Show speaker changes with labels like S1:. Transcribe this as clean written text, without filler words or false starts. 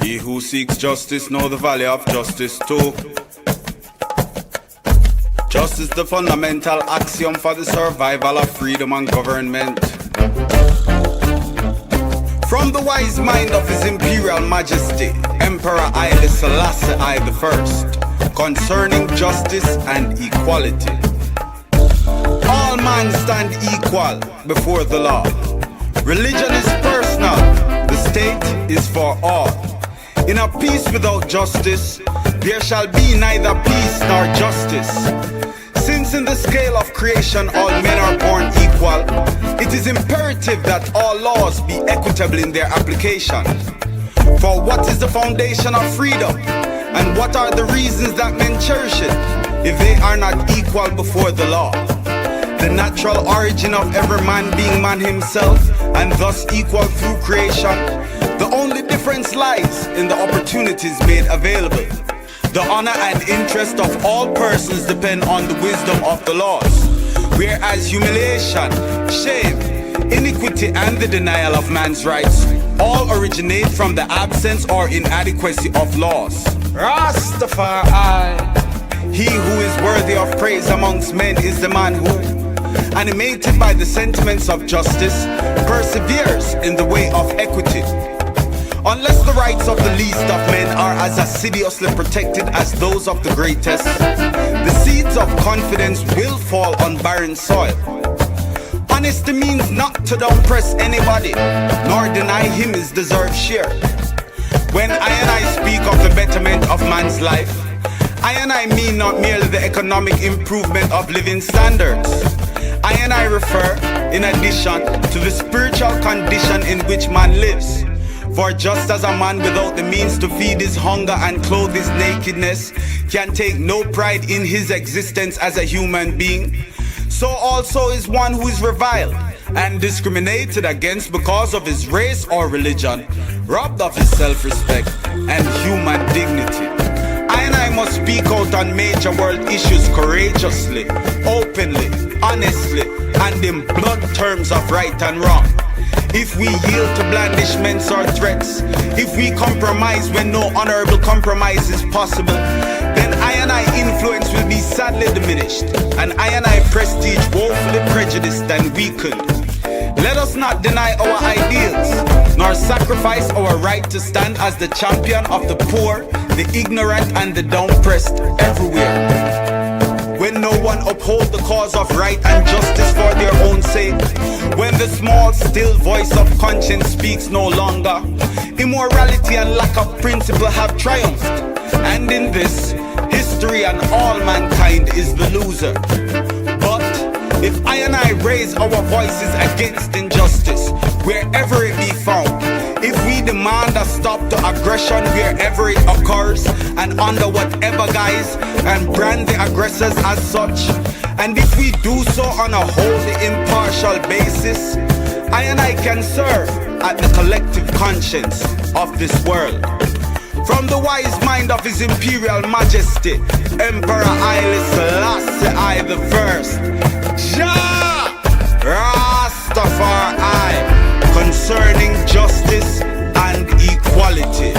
S1: He who seeks justice know the value of justice too. Justice the fundamental axiom for the survival of freedom and government. From the wise mind of His Imperial Majesty, Emperor Haile Selassie I the First, concerning justice and equality. All men stand equal before the law. Religion is personal, the state is for all. In a peace without justice, there shall be neither peace nor justice. Since in the scale of creation all men are born equal, it is imperative that all laws be equitable in their application. For what is the foundation of freedom? And what are the reasons that men cherish it, if they are not equal before the law? The natural origin of every man being man himself, and thus equal through creation. The only difference lies in the opportunities made available. The honor and interest of all persons depend on the wisdom of the laws, whereas humiliation, shame, iniquity and the denial of man's rights all originate from the absence or inadequacy of laws. Rastafari, he who is worthy of praise amongst men is the man who, animated by the sentiments of justice, perseveres in the way of equity. Unless the rights of the least of men are as assiduously protected as those of the greatest, the seeds of confidence will fall on barren soil. Honesty means not to downpress anybody, nor deny him his deserved share. When I and I speak of the betterment of man's life, I and I mean not merely the economic improvement of living standards. I and I refer, in addition, to the spiritual condition in which man lives. For just as a man without the means to feed his hunger and clothe his nakedness can take no pride in his existence as a human being, so also is one who is reviled and discriminated against because of his race or religion, robbed of his self-respect and human dignity. I and I must speak out on major world issues courageously, openly, honestly, and in blunt terms of right and wrong. If we yield to blandishments or threats, if we compromise when no honorable compromise is possible, then I and I influence will be sadly diminished, and I and I prestige woefully prejudiced and weakened. Let us not deny our ideals, nor sacrifice our right to stand as the champion of the poor, the ignorant and the downpressed everywhere. When no one upholds the cause of right and justice for their own sake, when the small still voice of conscience speaks no longer, immorality and lack of principle have triumphed, and in this, history and all mankind is the loser. But if I and I raise our voices against injustice, wherever it be found, if we demand a stop to aggression wherever it occurs and under whatever guise, and brand the aggressors as such, and if we do so on a wholly impartial basis, I and I can serve at the collective conscience of this world. From the wise mind of His Imperial Majesty, Emperor Haile Selassie I the First, Rastafari, concerning justice and equality.